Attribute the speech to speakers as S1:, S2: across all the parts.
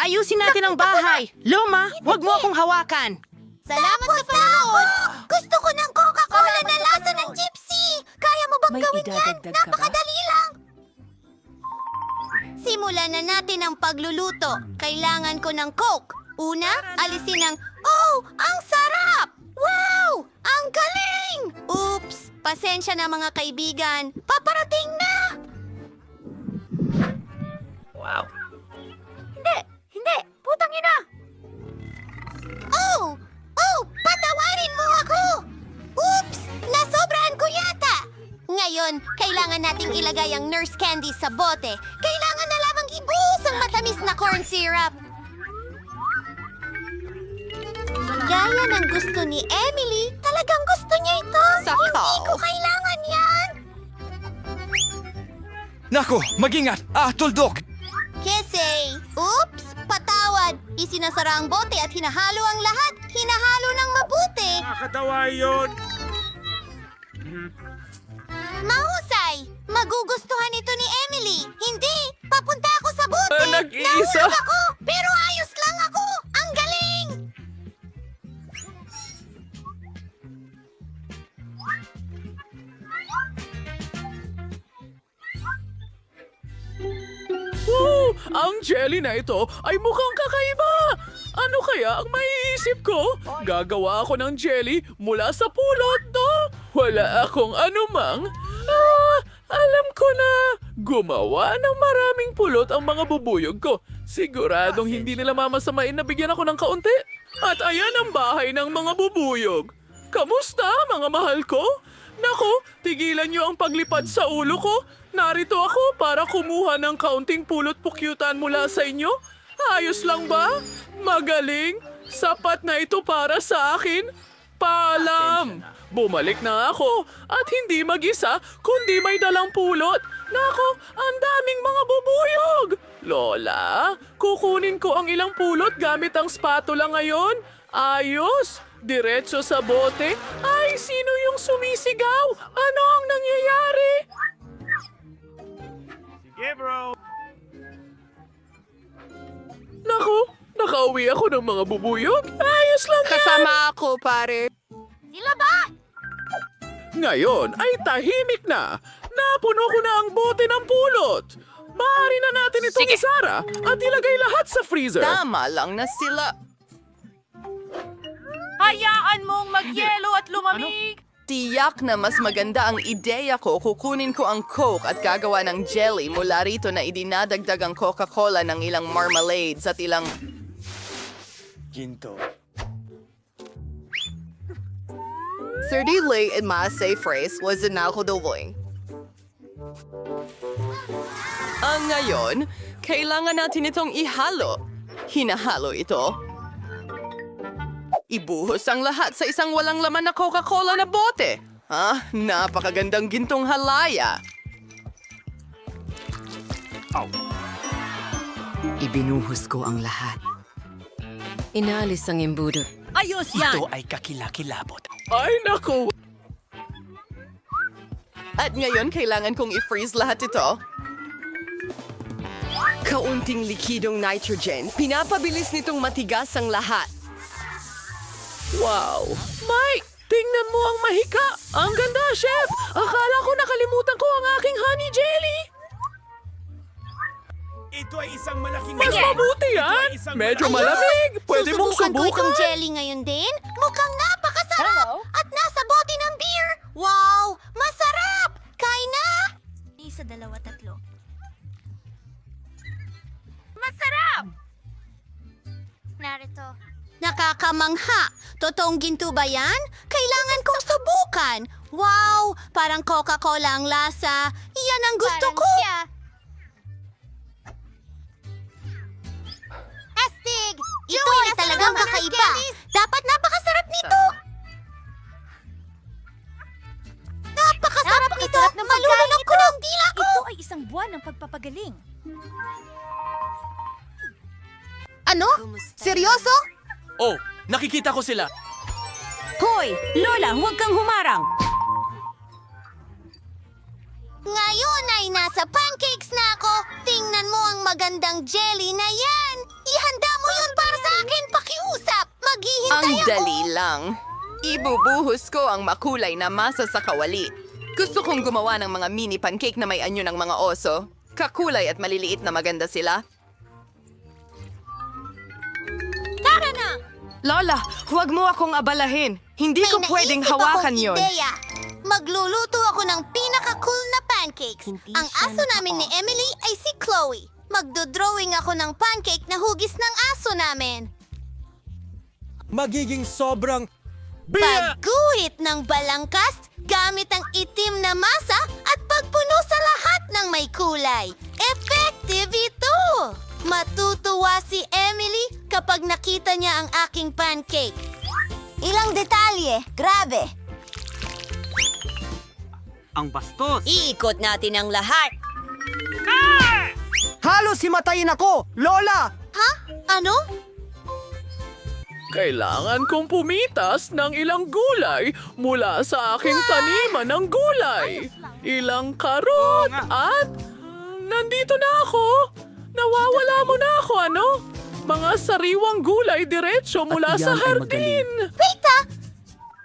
S1: Ayusin natin ang bahay. Luma, huwag mo akong hawakan.
S2: Salamat sa panonood! Gusto ko ng Coca-Cola na lasa ng gypsy! Kaya mo bang
S3: May
S2: gawin yan?
S3: idadagdag ka ba?
S2: Napakadali lang! Simulan na natin ang pagluluto. Kailangan ko ng Coke. Una, alisin ang... Oh, ang sarap! Wow! Ang galing! Oops! Pasensya na mga kaibigan. Paparating na!
S1: Wow.
S2: Hindi! Putang ina! Oh! Oh! Patawarin mo ako! Oops! Nasobrahan ko yata! Ngayon, kailangan nating ilagay ang nurse candy sa bote. Kailangan na lamang ibuhos ang matamis na corn syrup. Gaya ng gusto ni Emily, talagang gusto niya ito. Hindi ko kailangan yan.
S4: Nako, mag-ingat! Tuldok!
S2: Kese! Oops! Patawad! Isinasara ang bote at hinahalo ang lahat. Hinahalo ng mabuti.
S5: Nakakatawa yun!
S2: Mahusay! Magugustuhan ito ni Emily. Hindi! Papunta ako sa bote.
S1: Nag-iisa?
S2: Nahulog ako, pero ayos lang ako. Ang galing!
S6: Ang jelly na ito ay mukhang kakaiba! Ano kaya ang maiisip ko? Gagawa ako ng jelly mula sa pulot, no? Wala akong anumang. Alam ko na. Gumawa ng maraming pulot ang mga bubuyog ko. Siguradong hindi nila mamasamain na bigyan ako ng kaunti. At ayan ang bahay ng mga bubuyog. Kamusta, mga mahal ko? Naku, tigilan niyo ang paglipad sa ulo ko. Narito ako para kumuha ng kaunting pulot pukyutan mula sa inyo. Ayos lang ba? Magaling. Sapat na ito para sa akin. Paalam. Bumalik na ako at hindi mag-isa kundi may dalang pulot. Nako, ang daming mga bubuyog. Lola, kukunin ko ang ilang pulot gamit ang spatula ngayon. Ayos. Diretso sa bote. Ay, sino yung sumisigaw? Ano ang nangyayari?
S5: Sige, bro!
S6: Naku, nakauwi ako ng mga bubuyog. Ayos lang yan.
S1: Kasama ako, pare.
S2: Sila ba?
S6: Ngayon ay tahimik na. Napuno ko na ang bote ng pulot. Maaari na natin itong isara at ilagay lahat sa freezer.
S1: Tama lang na sila.
S3: Hayaan mong magyelo at lumamig!
S1: Tiyak na mas maganda ang ideya ko. Kukunin ko ang Coke at gagawa ng jelly mula rito na idinadagdag ang Coca-Cola ng ilang marmalades at ilang...
S4: Ginto.
S7: Sardine in my safe phrase was an alcohol.
S1: Ang ngayon, kailangan natin itong ihalo. Hinahalo ito. Ibuhos ang lahat sa isang walang laman na Coca-Cola na bote. Napakagandang gintong halaya.
S3: Ibinuhos ko ang lahat. Inalis ang imbudo.
S7: Ayos yan!
S4: Ito ay kakilakilabot.
S6: Ay, naku.
S1: At ngayon, kailangan kong i-freeze lahat ito. Kaunting likidong nitrogen, pinapabilis nitong matigas ang lahat.
S6: Wow. Mike, tingnan mo ang mahika. Ang ganda, chef. Akala ko nakalimutan ko ang aking honey jelly.
S5: Ito ay isang malaking...
S6: Mas mabuti yan. Medyo malamig. Pwede mong
S2: Susubukan ko itong
S6: subukan.
S2: jelly ngayon din. Mukhang napakasarap! At nasa bote ng beer! Wow! Masarap! Kain na! Isa, dalawa, tatlo. Masarap! Narito. Nakakamangha! Totoong ginto ba yan? Kailangan kong subukan! Wow! Parang Coca-Cola ang lasa. Iyan ang gusto ko! Astig! Ito ay talagang kakaiba! Dapat napakasarap nito! Napakasarap nito! Malulunok ko ng dila ko!
S8: Ito ay isang buwan ng pagpapagaling.
S7: Ano? Seryoso?
S4: Oh, nakikita ko sila.
S8: Hoy! Lola, huwag kang humarang!
S2: Ngayon ay nasa pancakes na ako! Tingnan mo ang magandang jelly na yan! Ihanda
S1: Ang dali lang. Ibubuhos ko ang makulay na masa sa kawali. Gusto kong gumawa ng mga mini pancake na may anyo ng mga oso. Kakulay at maliliit na maganda sila.
S2: Tara na!
S7: Lola, huwag mo akong abalahin. Hindi ko pwedeng
S2: naisip
S7: hawakan
S2: akong
S7: yon.
S2: ideya. Magluluto ako ng pinaka-cool na pancakes. Ang aso namin ni Emily ay si Chloe. Magdodrawing ako ng pancake na hugis ng aso namin.
S5: Magiging sobrang...
S2: Pagguhit ng balangkas gamit ang itim na masa at pagpuno sa lahat ng may kulay. Effective ito! Matutuwa si Emily kapag nakita niya ang aking pancake. Ilang detalye, grabe!
S9: Ang bastos.
S2: Iikot natin ang lahat.
S7: Halos himatayin ako! Lola!
S2: Ha? Ano?
S6: Kailangan kong pumitas ng ilang gulay mula sa aking taniman ng gulay. Ilang karot at nandito na ako. Nawawala mo na ako, ano? Mga sariwang gulay diretso mula sa hardin.
S2: Wait ah!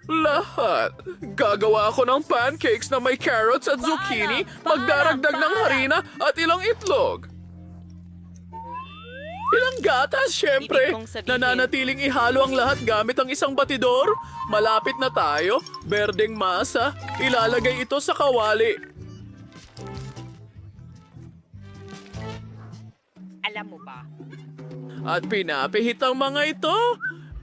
S6: Lahat. Gagawa ako ng pancakes na may carrots at zucchini, magdaragdag ng harina at ilang itlog. Ilang gatas, syempre. Nananatiling ihalo ang lahat gamit ang isang batidor. Malapit na tayo. Berdeng masa. Ilalagay ito sa kawali.
S8: Alam mo ba?
S6: At pinapihit ang mga ito.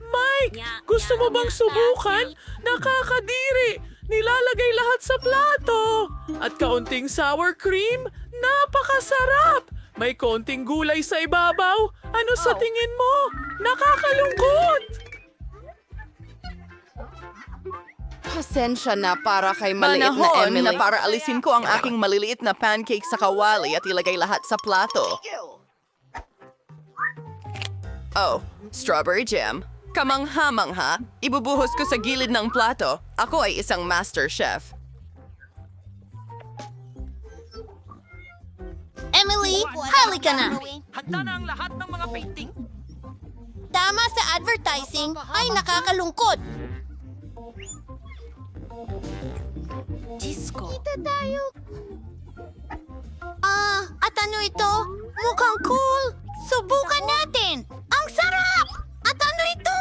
S6: Mike, gusto mo bang subukan? Nakakadiri. Nilalagay lahat sa plato. At kaunting sour cream. Napakasarap. May konting gulay sa ibabaw. Ano sa tingin mo? Nakakalungkot.
S7: Pasensya na para kay maliit na
S1: Panahon
S7: Emily.
S1: na para alisin ko ang aking maliliit na pancake sa kawali at ilagay lahat sa plato. Oh, strawberry jam. Kamangha-mangha. Ibubuhos ko sa gilid ng plato. Ako ay isang master chef.
S2: Emily, halika na.
S9: Handa na ang lahat ng mga painting.
S2: Tama sa advertising ay nakakalungkot.
S8: Disco.
S2: Kita tayo. At ano ito? Mukhang cool. Subukan natin. Ang sarap! At ano ito?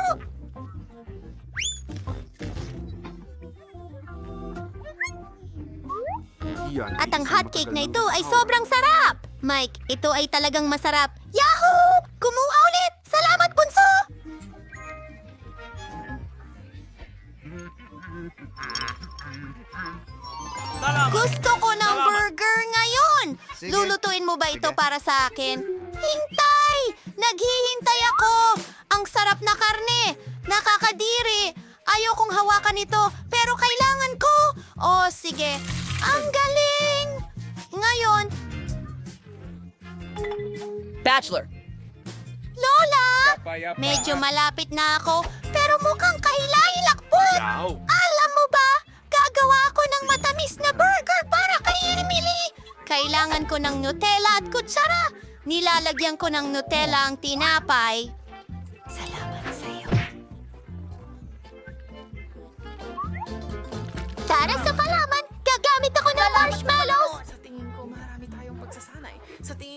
S2: At ang hotcake na ito ay sobrang sarap! Mike, ito ay talagang masarap. Yahoo! Kumuha ulit! Salamat, bunso! Gusto ko ng burger ngayon! Lulutuin mo ba ito para sa akin? Hintay! Naghihintay ako! Ang sarap na karne! Nakakadiri! Ayokong hawakan ito, pero kailangan ko! Oh, sige. Ang galing! Ngayon...
S3: Bachelor!
S2: Lola! Medyo malapit na ako, pero mukhang kahilahilak po! Alam mo ba, gagawa ako ng matamis na burger para kay Emily! Kailangan ko ng Nutella at kutsara. Nilalagyan ko ng Nutella ang tinapay. Salamat sa'yo. Para sa palaman, gagamit ako ng marshmallows!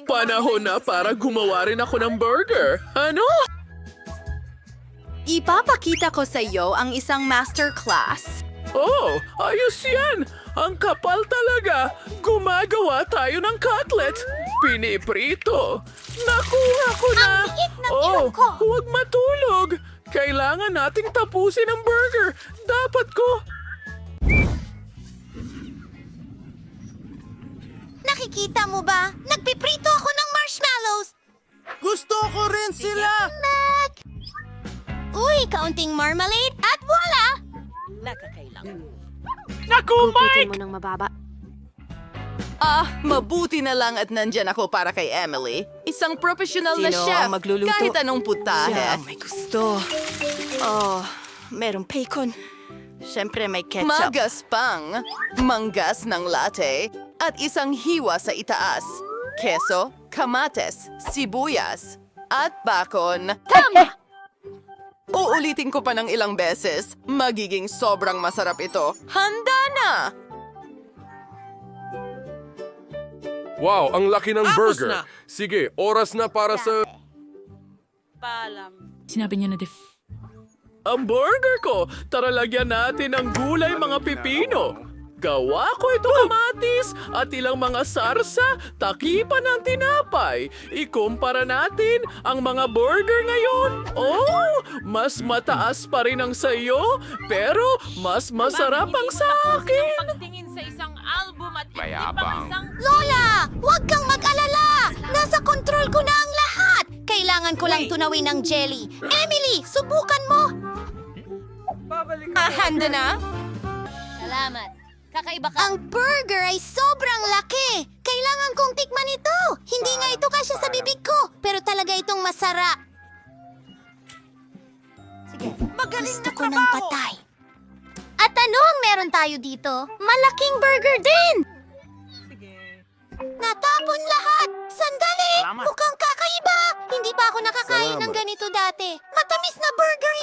S6: Panahon na para gumawa rin ako ng burger. Ano?
S7: Ipapakita ko sa iyo ang isang masterclass.
S6: Oh, ayos yan! Ang kapal talaga! Gumagawa tayo ng cutlet! Piniprito! Nakuha ko na!
S2: Ang liit ng
S6: Oh,
S2: ilong ko!
S6: huwag matulog! Kailangan nating tapusin ang burger! Dapat ko!
S2: Nakikita mo ba? Nagpiprito ako ng marshmallows!
S5: Gusto ko rin sila!
S2: Mac! Uy, kaunting marmalade at voila!
S5: Naku, Mike!
S1: Mabuti na lang at nandyan ako para kay Emily. Isang professional na
S7: Sino
S1: chef.
S7: ang magluluto?
S1: Kahit anong putahe.
S7: Siya ang may gusto. Oh, merong bacon. Siyempre may ketchup.
S1: Magaspang, manggas ng latte, at isang hiwa sa itaas. Keso, kamates, sibuyas, at bakon. Uulitin ko pa ng ilang beses. Magiging sobrang masarap ito. Handa na!
S10: Wow, ang laki ng
S9: Tapos
S10: burger.
S9: na.
S10: Sige, oras na para sa...
S8: Sinabi niya na
S6: Ang burger ko! Tara lagyan natin ng gulay mga pipino. Gawa ko ito kamatis at ilang mga sarsa, takipan ng tinapay. Ikumpara natin ang mga burger ngayon. Oh, mas mataas pa rin ang sayo, pero mas masarap ang sa akin.
S9: Pagtingin sa isang album at
S10: Mayabang.
S2: Lola, huwag kang mag-alala! Nasa kontrol ko na ang lahat! Kailangan ko lang tunawin ng jelly. Emily, subukan mo!
S1: Handa na?
S2: Salamat. Kakaiba ka. Ang burger ay sobrang laki! Kailangan kong tikman ito! Hindi nga ito kasya sa bibig ko, pero talaga itong masarap. Sige, gusto ko ng patay. At ano ang meron tayo dito? Malaking burger din! Natapon lahat! Sandali!
S9: Salamat.
S2: Mukhang kakaiba! Hindi pa ako nakakain ng ganito dati. Matamis na burger